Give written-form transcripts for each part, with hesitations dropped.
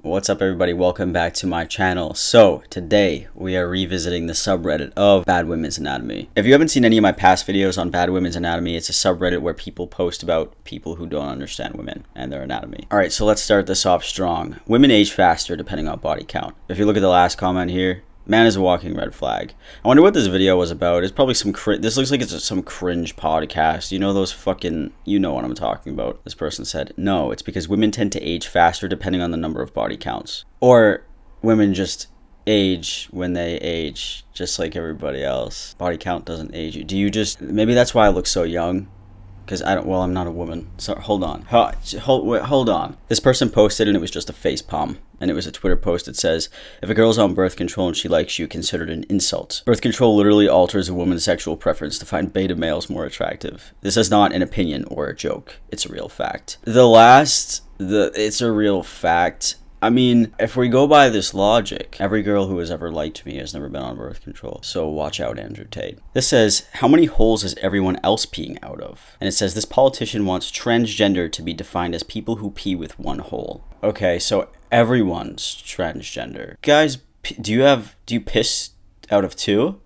What's up, everybody? Welcome back to my channel. So today we are revisiting the subreddit of Bad Women's Anatomy. If you haven't seen any of my past videos on Bad Women's Anatomy, it's a subreddit where people post about people who don't understand women and their anatomy. Alright, so let's start this off strong. Women age faster depending on body count. If you look at the last comment here, man is a walking red flag. I wonder what this video was about. It's probably some this looks like it's some cringe podcast. You know those fucking, you know what I'm talking about. This person said, no, it's because women tend to age faster depending on the number of body counts. Or women just age when they age, just like everybody else. Body count doesn't age you. Do you just, maybe that's why I look so young. Because I'm not a woman. So hold on. Hold on. This person posted and it was just a face palm. And it was a Twitter post that says, if a girl's on birth control and she likes you, consider it an insult. Birth control literally alters a woman's sexual preference to find beta males more attractive. This is not an opinion or a joke. It's a real fact. It's a real fact. I mean, if we go by this logic, every girl who has ever liked me has never been on birth control. So watch out, Andrew Tate. This says, how many holes is everyone else peeing out of? And it says, this politician wants transgender to be defined as people who pee with one hole. Okay, so everyone's transgender. Guys, do you piss out of two?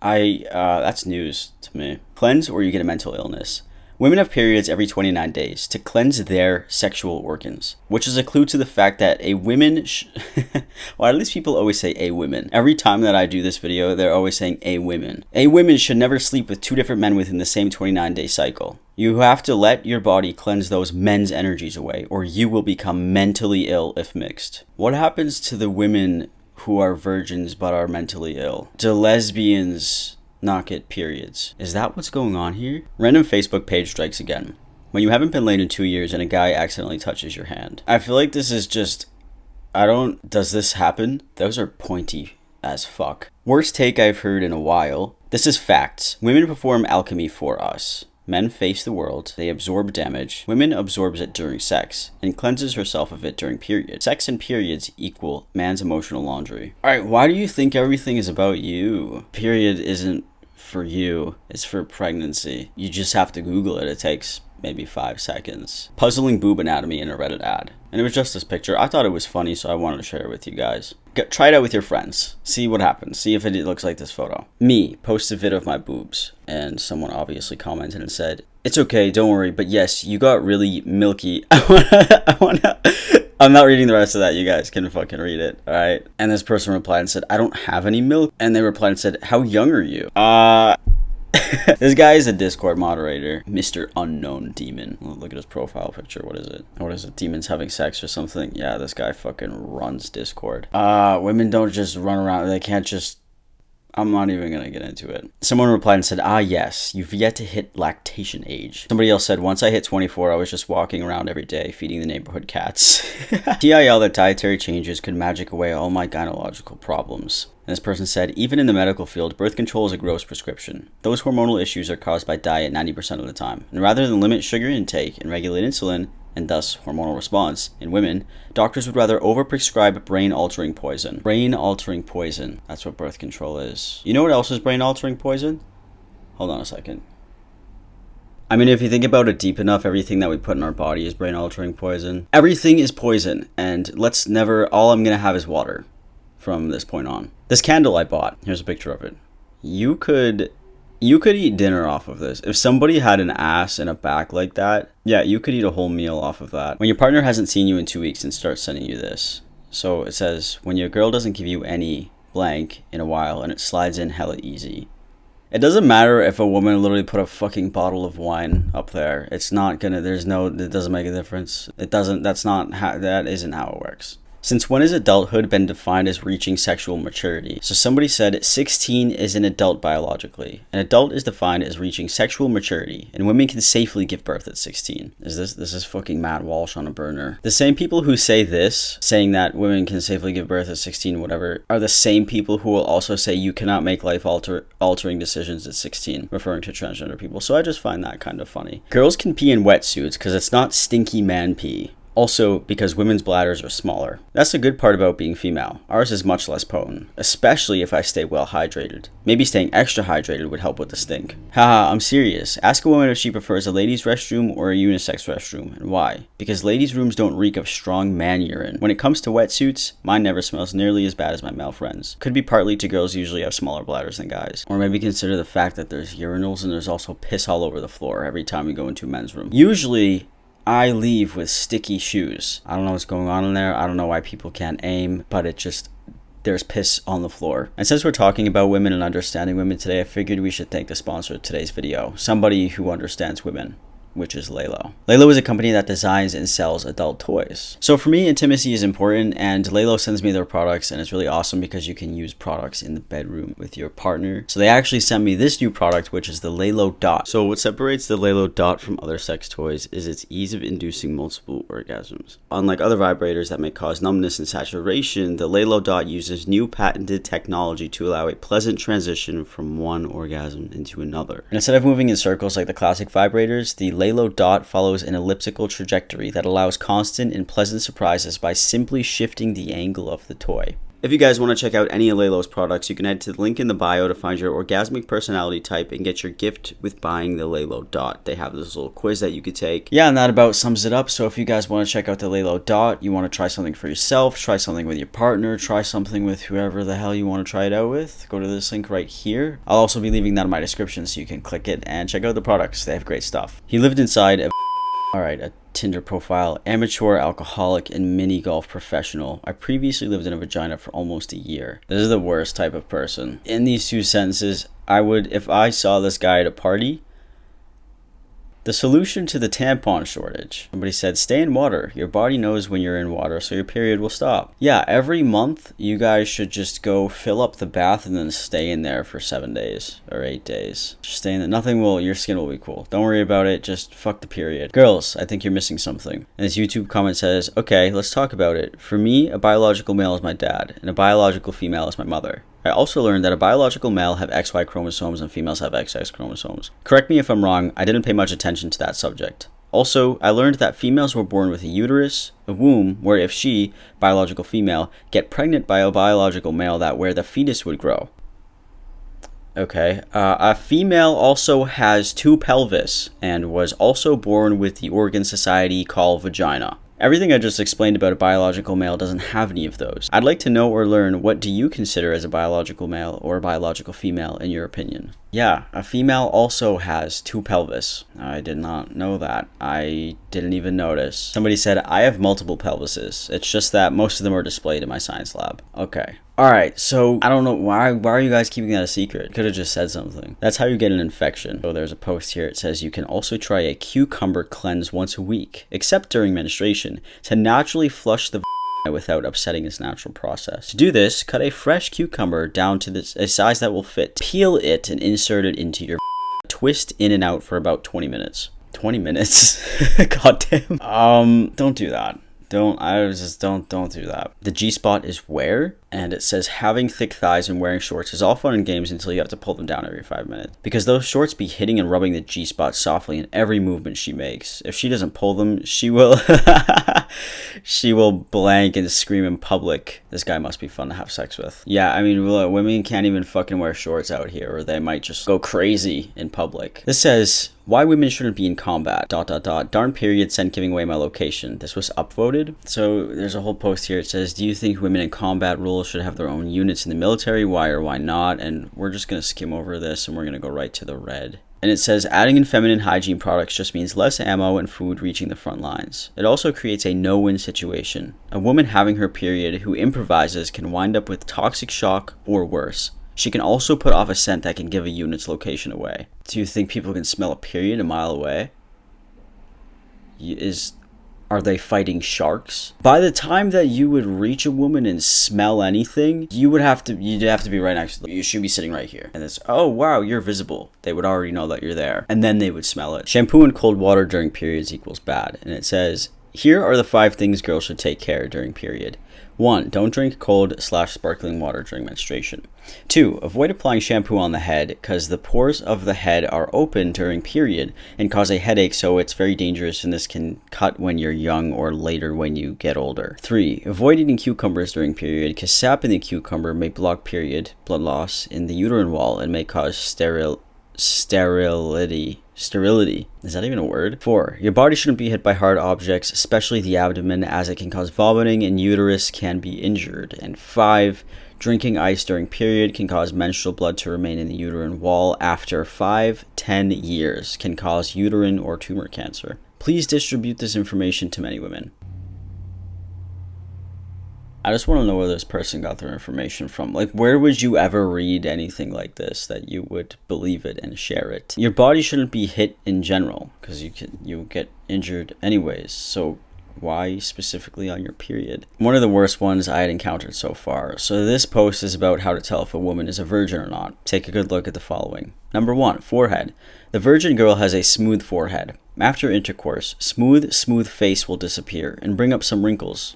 That's news to me. Cleanse or you get a mental illness. Women have periods every 29 days to cleanse their sexual organs, which is a clue to the fact that a women well, at least people always say a women. Every time that I do this video, they're always saying a women. A women should never sleep with two different men within the same 29-day cycle. You have to let your body cleanse those men's energies away, or you will become mentally ill if mixed. What happens to the women who are virgins but are mentally ill? Do lesbians not get periods? Is that what's going on here? Random Facebook page strikes again. When you haven't been laid in 2 years and a guy accidentally touches your hand. I feel like this is just, does this happen? Those are pointy as fuck. Worst take I've heard in a while. This is facts. Women perform alchemy for us. Men face the world, they absorb damage. Women absorbs it during sex and cleanses herself of it during periods. Sex and periods equal man's emotional laundry. Alright, why do you think everything is about you? Period isn't for you, it's for pregnancy. You just have to Google it. It takes maybe 5 seconds. Puzzling boob anatomy in a Reddit ad. And it was just this picture. I thought it was funny, so I wanted to share it with you guys. Try it out with your friends. See what happens. See if it looks like this photo. Me, post a vid of my boobs. And someone obviously commented and said, it's okay, don't worry, but yes, you got really milky. I'm not reading the rest of that. You guys can fucking read it, alright? And this person replied and said, I don't have any milk. And they replied and said, how young are you? This guy is a Discord moderator, Mr. Unknown Demon. Look at his profile picture. What is it? What is it? Demons having sex or something? Yeah, this guy fucking runs Discord. Women don't just run around. They can't just... I'm not even gonna get into it. Someone replied and said, yes, you've yet to hit lactation age. Somebody else said, once I hit 24, I was just walking around every day feeding the neighborhood cats. TIL that dietary changes could magic away all my gynecological problems. And this person said, even in the medical field, birth control is a gross prescription. Those hormonal issues are caused by diet 90% of the time. And rather than limit sugar intake and regulate insulin, and thus hormonal response, in women, doctors would rather overprescribe brain-altering poison. Brain-altering poison. That's what birth control is. You know what else is brain-altering poison? Hold on a second. I mean, if you think about it deep enough, everything that we put in our body is brain-altering poison. Everything is poison, and all I'm gonna have is water from this point on. This candle I bought, here's a picture of it. You could eat dinner off of this. If somebody had an ass and a back like that, yeah, you could eat a whole meal off of that. When your partner hasn't seen you in 2 weeks and starts sending you this. So it says, when your girl doesn't give you any blank in a while and it slides in hella easy. It doesn't matter if a woman literally put a fucking bottle of wine up there. It's not gonna, it doesn't make a difference. That isn't how it works. Since when has adulthood been defined as reaching sexual maturity? So somebody said 16 is an adult biologically. An adult is defined as reaching sexual maturity, and women can safely give birth at 16. This is fucking Matt Walsh on a burner. The same people who say this, saying that women can safely give birth at 16, whatever, are the same people who will also say you cannot make life-altering decisions at 16, referring to transgender people. So I just find that kind of funny. Girls can pee in wetsuits because it's not stinky man pee. Also, because women's bladders are smaller. That's the good part about being female. Ours is much less potent, especially if I stay well hydrated. Maybe staying extra hydrated would help with the stink. Haha, I'm serious. Ask a woman if she prefers a ladies' restroom or a unisex restroom, and why. Because ladies' rooms don't reek of strong man urine. When it comes to wetsuits, mine never smells nearly as bad as my male friends. Could be partly to girls usually have smaller bladders than guys. Or maybe consider the fact that there's urinals and there's also piss all over the floor every time we go into a men's room. Usually, I leave with sticky shoes. I don't know what's going on in there. I don't know why people can't aim, but there's piss on the floor. And since we're talking about women and understanding women today, I figured we should thank the sponsor of today's video, somebody who understands women, which is Lelo. Lelo is a company that designs and sells adult toys. So for me, intimacy is important, and Lelo sends me their products, and it's really awesome because you can use products in the bedroom with your partner. So they actually sent me this new product, which is the Lelo Dot. So what separates the Lelo Dot from other sex toys is its ease of inducing multiple orgasms. Unlike other vibrators that may cause numbness and saturation, the Lelo Dot uses new patented technology to allow a pleasant transition from one orgasm into another. And instead of moving in circles like the classic vibrators, the Lelo Dot follows an elliptical trajectory that allows constant and pleasant surprises by simply shifting the angle of the toy. If you guys want to check out any of Lelo's products, you can head to the link in the bio to find your orgasmic personality type and get your gift with buying the Lelo Dot. They have this little quiz that you could take. Yeah, and that about sums it up. So if you guys want to check out the Lelo Dot, you want to try something for yourself, try something with your partner, try something with whoever the hell you want to try it out with, go to this link right here. I'll also be leaving that in my description so you can click it and check out the products. They have great stuff. He lived inside of... Alright, a Tinder profile, amateur, alcoholic, and mini golf professional. I previously lived in a vagina for almost a year. This is the worst type of person. In these two sentences, I would, if I saw this guy at a party, the solution to the tampon shortage. Somebody said, stay in water. Your body knows when you're in water, so your period will stop. Yeah, every month, you guys should just go fill up the bath and then stay in there for 7 days or 8 days. Just stay in there. Nothing will, your skin will be cool. Don't worry about it. Just fuck the period. Girls, I think you're missing something. And this YouTube comment says, okay, let's talk about it. For me, a biological male is my dad, and a biological female is my mother. I also learned that a biological male have XY chromosomes and females have XX chromosomes. Correct me if I'm wrong, I didn't pay much attention to that subject. Also, I learned that females were born with a uterus, a womb, where if she, biological female, get pregnant by a biological male, that where the fetus would grow. Okay, a female also has two pelvis and was also born with the organ society called vagina. Everything I just explained about a biological male doesn't have any of those. I'd like to know or learn, what do you consider as a biological male or a biological female in your opinion? Yeah, a female also has two pelvis. I did not know that. I didn't even notice. Somebody said, I have multiple pelvises. It's just that most of them are displayed in my science lab. Okay. Alright, so I don't know, why are you guys keeping that a secret? Could have just said something. That's how you get an infection. So there's a post here, it says you can also try a cucumber cleanse once a week, except during menstruation, to naturally flush the without upsetting its natural process. To do this, cut a fresh cucumber down to a size that will fit. Peel it and insert it into your twist in and out for about 20 minutes. 20 minutes? God damn. Don't do that. Don't do that. The G-spot is where? And it says having thick thighs and wearing shorts is all fun and games until you have to pull them down every 5 minutes. Because those shorts be hitting and rubbing the G-spot softly in every movement she makes. If she doesn't pull them, she will she will blank and scream in public. This guy must be fun to have sex with. Yeah, I mean, women can't even fucking wear shorts out here, or they might just go crazy in public. This says, why women shouldn't be in combat, ... Darn period, send giving away my location. This was upvoted. So there's a whole post here. It says, do you think women in combat roles should have their own units in the military? Why or why not? And we're just going to skim over this and we're going to go right to the red. And it says, adding in feminine hygiene products just means less ammo and food reaching the front lines. It also creates a no-win situation. A woman having her period who improvises can wind up with toxic shock or worse. She can also put off a scent that can give a unit's location away. Do you think people can smell a period a mile away? Are they fighting sharks? By the time that you would reach a woman and smell anything, you'd have to be right next to them. You should be sitting right here. And it's, oh wow, you're visible. They would already know that you're there. And then they would smell it. Shampoo and cold water during periods equals bad. And it says, Here are the 5 things girls should take care during period. 1. Don't drink cold/sparkling water during menstruation. 2. Avoid applying shampoo on the head because the pores of the head are open during period and cause a headache, so it's very dangerous, and this can cut when you're young or later when you get older. 3. Avoid eating cucumbers during period because sap in the cucumber may block period blood loss in the uterine wall and may cause sterility. Is that even a word? 4. Your body shouldn't be hit by hard objects, especially the abdomen, as it can cause vomiting and uterus can be injured. And 5. Drinking ice during period can cause menstrual blood to remain in the uterine wall after 5-10 years, can cause uterine or tumor cancer. Please distribute this information to many women. I just want to know where this person got their information from. Like, where would you ever read anything like this that you would believe it and share it? Your body shouldn't be hit in general because you get injured anyways. So why specifically on your period? One of the worst ones I had encountered so far. So this post is about how to tell if a woman is a virgin or not. Take a good look at the following. Number 1, forehead. The virgin girl has a smooth forehead. After intercourse, smooth face will disappear and bring up some lines.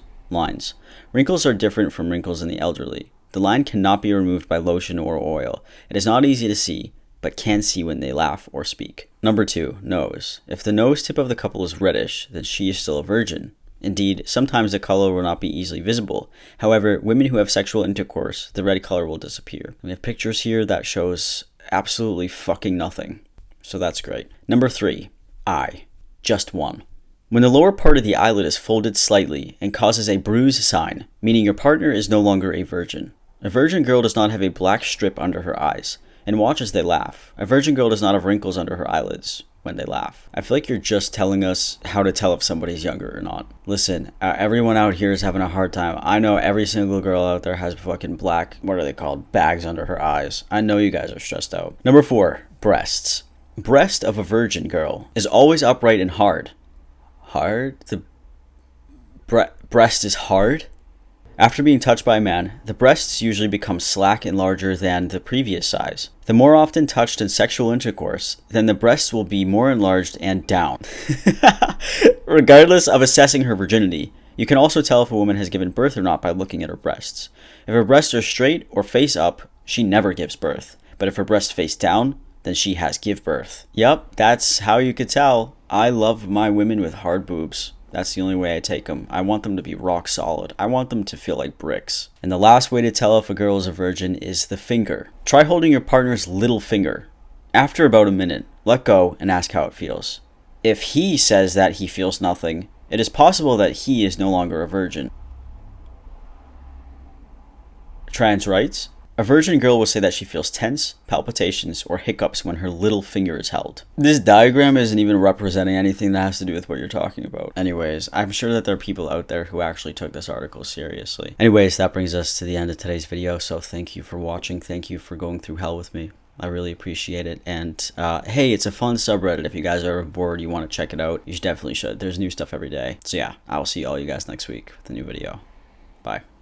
Wrinkles are different from wrinkles in the elderly. The line cannot be removed by lotion or oil. It is not easy to see, but can see when they laugh or speak. Number 2, nose. If the nose tip of the couple is reddish, then she is still a virgin. Indeed, sometimes the color will not be easily visible. However, women who have sexual intercourse, the red color will disappear. We have pictures here that shows absolutely fucking nothing. So that's great. Number 3, eye. Just one. When the lower part of the eyelid is folded slightly and causes a bruise sign, meaning your partner is no longer a virgin. A virgin girl does not have a black strip under her eyes, and watch as they laugh. A virgin girl does not have wrinkles under her eyelids when they laugh. I feel like you're just telling us how to tell if somebody's younger or not. Listen, everyone out here is having a hard time. I know every single girl out there has fucking black, what are they called, bags under her eyes. I know you guys are stressed out. Number 4, breasts. Breast of a virgin girl is always upright and hard. Hard? The breast is hard? After being touched by a man, the breasts usually become slack and larger than the previous size. The more often touched in sexual intercourse, then the breasts will be more enlarged and down. Regardless of assessing her virginity, you can also tell if a woman has given birth or not by looking at her breasts. If her breasts are straight or face up, she never gives birth. But if her breasts face down, then she has give birth. Yep, that's how you could tell. I love my women with hard boobs. That's the only way I take them. I want them to be rock solid. I want them to feel like bricks. And the last way to tell if a girl is a virgin is the finger. Try holding your partner's little finger. After about a minute, let go and ask how it feels. If he says that he feels nothing, it is possible that he is no longer a virgin. Trans rights. A virgin girl will say that she feels tense, palpitations, or hiccups when her little finger is held. This diagram isn't even representing anything that has to do with what you're talking about. Anyways, I'm sure that there are people out there who actually took this article seriously. Anyways, that brings us to the end of today's video, so thank you for watching. Thank you for going through hell with me. I really appreciate it. And hey, it's a fun subreddit. If you guys are bored, you want to check it out, you definitely should. There's new stuff every day. So yeah, I will see all you guys next week with a new video. Bye.